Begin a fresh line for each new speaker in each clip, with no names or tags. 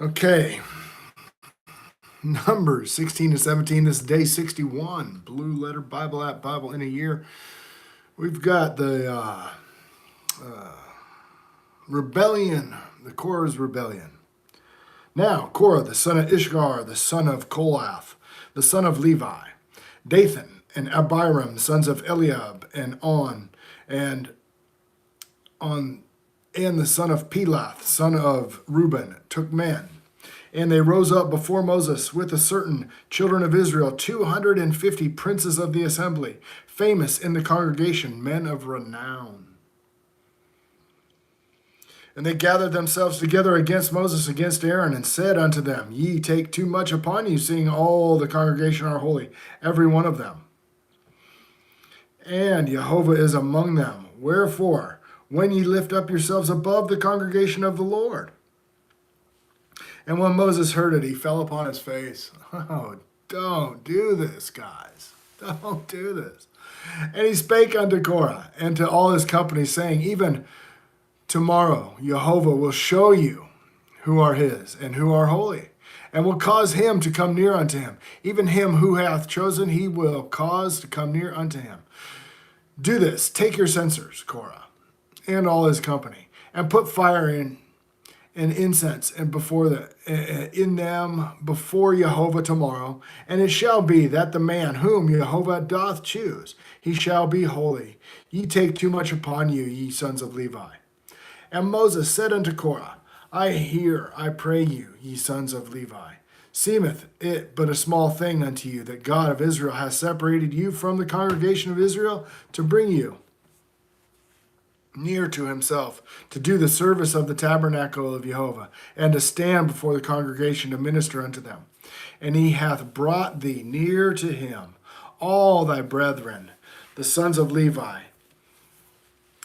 Okay, Numbers 16 to 17. This is day 61. Blue Letter Bible app, Bible in a Year. We've got the rebellion, the Korah's rebellion. Now, Korah, the son of Ishgar, the son of Kolath, the son of Levi, Dathan and Abiram, the sons of Eliab, and On, and the son of Pelath, son of Reuben, took men. And they rose up before Moses with a certain children of Israel, 250 princes of the assembly, famous in the congregation, men of renown. And they gathered themselves together against Moses, against Aaron, and said unto them, Ye take too much upon you, seeing all the congregation are holy, every one of them. And Jehovah is among them. Wherefore, when ye lift up yourselves above the congregation of the Lord. And when Moses heard it, he fell upon his face. Oh, don't do this, guys. Don't do this. And he spake unto Korah and to all his company, saying, Even tomorrow Jehovah will show you who are his and who are holy, and will cause him to come near unto him. Even him who hath chosen he will cause to come near unto him. Do this, take your censers, Korah, and all his company, and put fire in and incense and in them before Jehovah tomorrow. And it shall be that the man whom Jehovah doth choose, he shall be holy. Ye take too much upon you, ye sons of Levi. And Moses said unto Korah, I hear, I pray you, ye sons of Levi. Seemeth it but a small thing unto you that God of Israel hath separated you from the congregation of Israel to bring you near to himself, to do the service of the tabernacle of Jehovah, and to stand before the congregation to minister unto them. And he hath brought thee near to him, all thy brethren, the sons of Levi,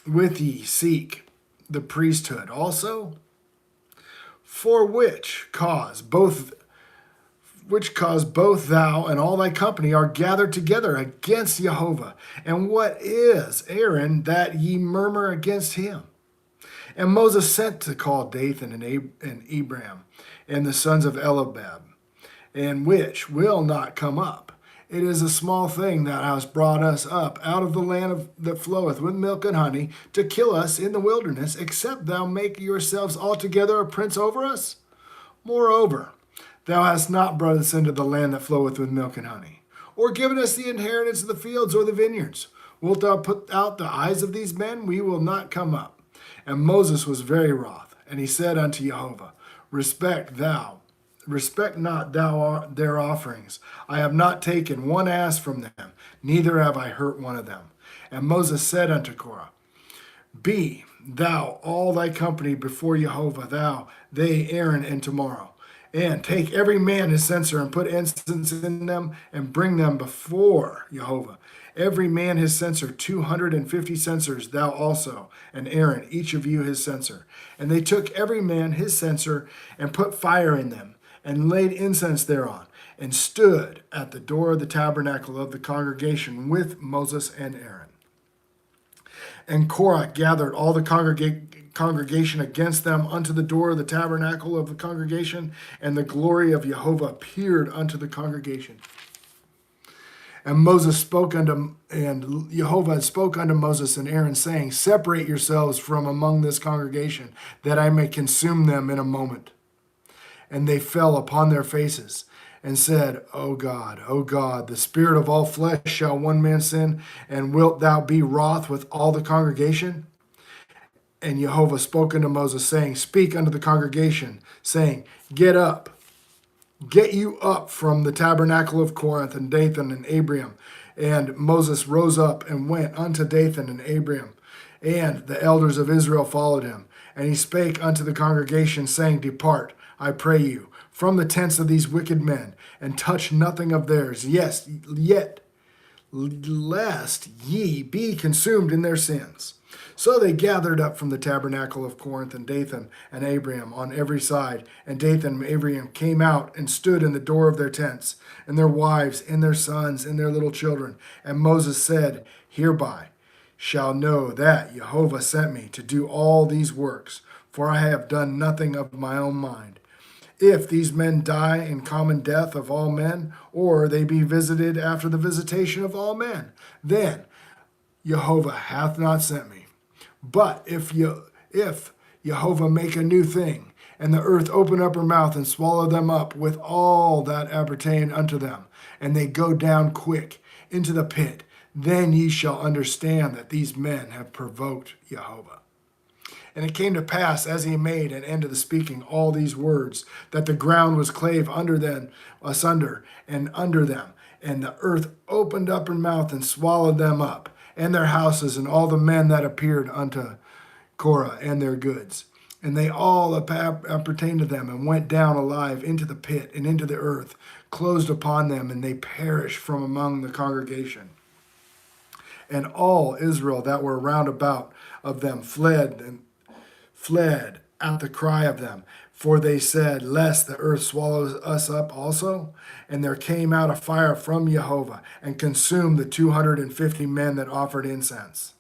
with ye seek the priesthood also, for which cause both thou and all thy company are gathered together against Jehovah. And what is Aaron that ye murmur against him? And Moses sent to call Dathan and Abiram and the sons of Eliab, and which will not come up. It is a small thing that hast brought us up out of the land that floweth with milk and honey, to kill us in the wilderness, except thou make yourselves altogether a prince over us? Moreover, thou hast not brought us into the land that floweth with milk and honey, or given us the inheritance of the fields or the vineyards. Wilt thou put out the eyes of these men? We will not come up. And Moses was very wroth, and he said unto Jehovah, Respect not thou their offerings. I have not taken one ass from them, neither have I hurt one of them. And Moses said unto Korah, Be thou all thy company before Jehovah, they, Aaron, and tomorrow. And take every man his censer, and put incense in them, and bring them before Jehovah. Every man his censer, 250 censers, thou also, and Aaron, each of you his censer. And they took every man his censer, and put fire in them, and laid incense thereon, and stood at the door of the tabernacle of the congregation with Moses and Aaron. And Korah gathered all the congregation against them unto the door of the tabernacle of the congregation, and the glory of Jehovah appeared unto the congregation. And Jehovah spoke unto Moses and Aaron, saying, Separate yourselves from among this congregation, that I may consume them in a moment. And they fell upon their faces, and said, O God, the spirit of all flesh shall one man sin, and wilt thou be wroth with all the congregation? And Jehovah spoke unto Moses, saying, Speak unto the congregation, saying, Get you up from the tabernacle of Corinth, and Dathan and Abiram. And Moses rose up and went unto Dathan and Abiram, and the elders of Israel followed him. And he spake unto the congregation, saying, Depart, I pray you, from the tents of these wicked men, and touch nothing of theirs, yet lest ye be consumed in their sins. So they gathered up from the tabernacle of Corinth, and Dathan and Abiram on every side. And Dathan and Abiram came out and stood in the door of their tents, and their wives, and their sons, and their little children. And Moses said, Hereby shall know that Jehovah sent me to do all these works, for I have done nothing of my own mind. if these men die in common death of all men, or they be visited after the visitation of all men, then Jehovah hath not sent me. But if Jehovah make a new thing, and the earth open up her mouth and swallow them up with all that appertain unto them, and they go down quick into the pit, then ye shall understand that these men have provoked Jehovah. And it came to pass, as he made an end of the speaking all these words, that the ground was clave under them, asunder, and under them, and the earth opened up her mouth and swallowed them up, and their houses, and all the men that appeared unto Korah, and their goods. And they all appertained to them, and went down alive into the pit, and into the earth, closed upon them, and they perished from among the congregation. And all Israel that were round about of them fled at the cry of them. For they said, lest the earth swallows us up also. And there came out a fire from Jehovah, and consumed the 250 men that offered incense.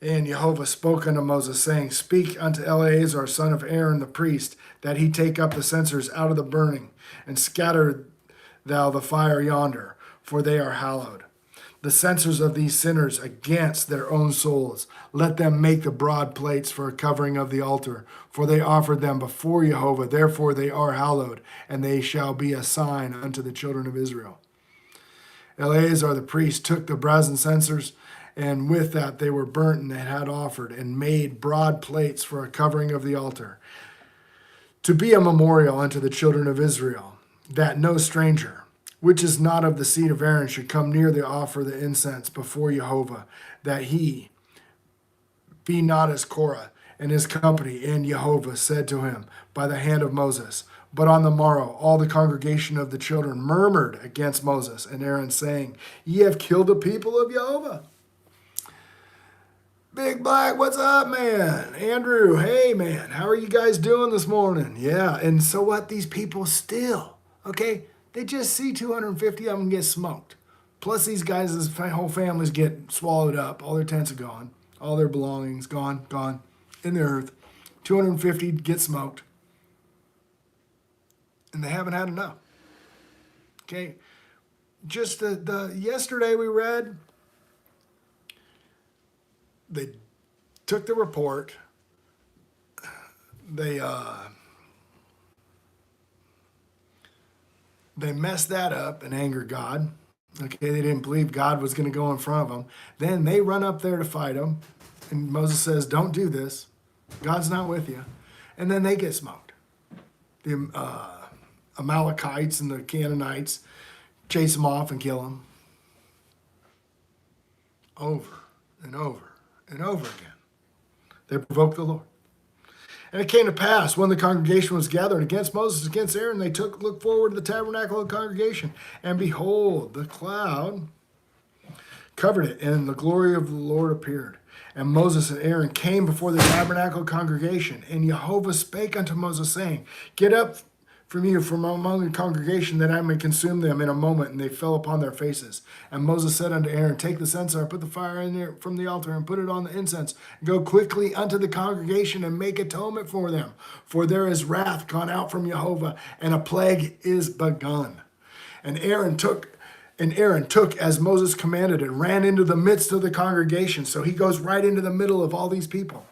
And Jehovah spoke unto Moses, saying, speak unto Eleazar, son of Aaron the priest, that he take up the censers out of the burning, and scatter thou the fire yonder, for they are hallowed. The censers of these sinners against their own souls, let them make the broad plates for a covering of the altar, for they offered them before Jehovah, therefore they are hallowed, and they shall be a sign unto the children of Israel. Eleazar the priest took the brazen censers, and with that they were burnt and they had offered, and made broad plates for a covering of the altar, to be a memorial unto the children of Israel, that no stranger, which is not of the seed of Aaron, should come near the offer the incense before Jehovah, that he be not as Korah and his company. And Jehovah said to him by the hand of Moses. But on the morrow all the congregation of the children murmured against Moses and Aaron, saying, ye have killed the people of Jehovah. Big Black, what's up, man? Andrew, hey, man, how are you guys doing this morning? Yeah, and so what? These people still, okay, they just see 250 of them get smoked. Plus these guys' whole families get swallowed up. All their tents are gone. All their belongings gone in the earth. 250 get smoked. And they haven't had enough. Okay, just the yesterday we read, they took the report. They messed that up and angered God. Okay, they didn't believe God was going to go in front of them. Then they run up there to fight him. And Moses says, don't do this. God's not with you. And then they get smoked. The Amalekites and the Canaanites chase them off and kill them. Over and over and over again. They provoked the Lord. And it came to pass, when the congregation was gathered against Moses, against Aaron, they looked forward to the tabernacle of the congregation. And behold, the cloud covered it, and the glory of the Lord appeared. And Moses and Aaron came before the tabernacle congregation. And Jehovah spake unto Moses, saying, get up from you, from among the congregation, that I may consume them in a moment. And they fell upon their faces. And Moses said unto Aaron, take the censer, put the fire in there from the altar, and put it on the incense. Go quickly unto the congregation, and make atonement for them. For there is wrath gone out from Jehovah, and a plague is begun. And Aaron took as Moses commanded, and ran into the midst of the congregation. So he goes right into the middle of all these people.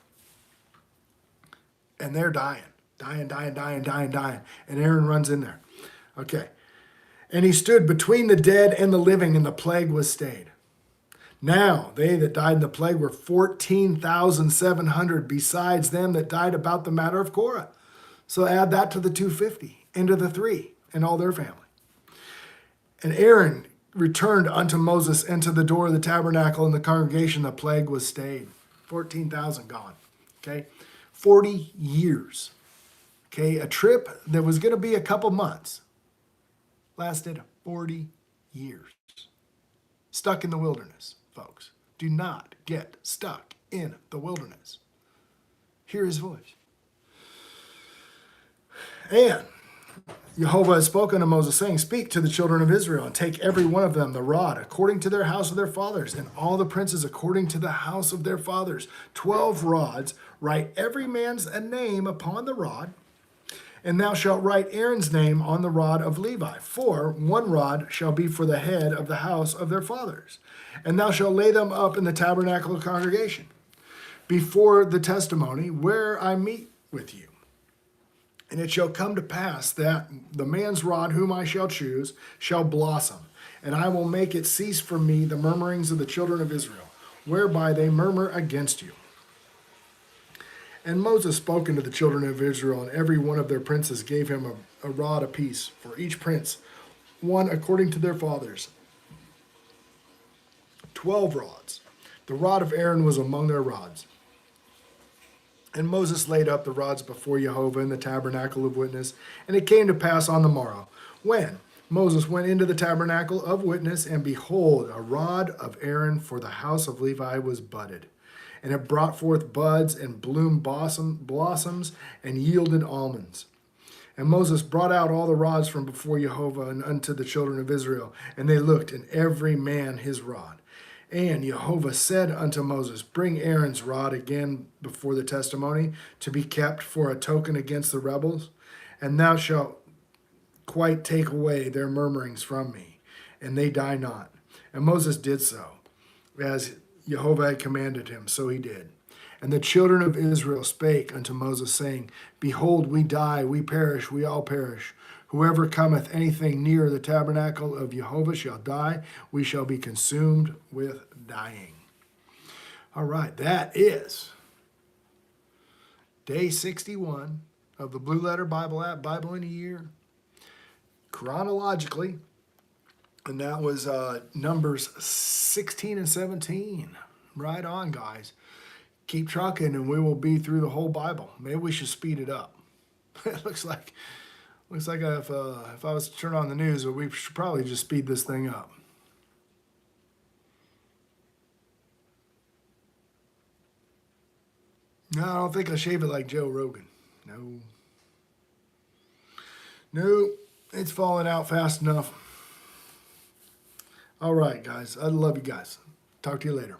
And they're dying. And Aaron runs in there. Okay. And he stood between the dead and the living, and the plague was stayed. Now they that died in the plague were 14,700, besides them that died about the matter of Korah. So add that to the 250, into the 3, and all their family. And Aaron returned unto Moses and to the door of the tabernacle, and the congregation, the plague was stayed. 14,000 gone. Okay. 40 years. Okay, a trip that was going to be a couple months lasted 40 years. Stuck in the wilderness, folks. Do not get stuck in the wilderness. Hear his voice. And Jehovah has spoken to Moses, saying, speak to the children of Israel, and take every one of them the rod according to their house of their fathers, and all the princes according to the house of their fathers. 12 rods, write every man's a name upon the rod. And thou shalt write Aaron's name on the rod of Levi, for one rod shall be for the head of the house of their fathers. And thou shalt lay them up in the tabernacle of congregation, before the testimony, where I meet with you. And it shall come to pass that the man's rod whom I shall choose shall blossom, and I will make it cease from me the murmurings of the children of Israel, whereby they murmur against you. And Moses spoke unto the children of Israel, and every one of their princes gave him a rod apiece, for each prince, one according to their fathers, 12 rods. The rod of Aaron was among their rods. And Moses laid up the rods before Jehovah in the tabernacle of witness. And it came to pass on the morrow, when Moses went into the tabernacle of witness, and behold, a rod of Aaron for the house of Levi was budded. And it brought forth buds and bloomed blossoms and yielded almonds. And Moses brought out all the rods from before Jehovah and unto the children of Israel. And they looked, and every man his rod. And Jehovah said unto Moses, bring Aaron's rod again before the testimony, to be kept for a token against the rebels. And thou shalt quite take away their murmurings from me, and they die not. And Moses did so, as Jehovah had commanded him, so he did. And the children of Israel spake unto Moses, saying, behold, we die, we perish, we all perish. Whoever cometh anything near the tabernacle of Jehovah shall die. We shall be consumed with dying. All right, that is day 61 of the Blue Letter Bible app, Bible in a Year, chronologically. And that was Numbers 16 and 17. Right on, guys. Keep trucking and we will be through the whole Bible. Maybe we should speed it up. It looks like if I was to turn on the news, we should probably just speed this thing up. No, I don't think I'll shave it like Joe Rogan. No, it's falling out fast enough. All right, guys. I love you guys. Talk to you later.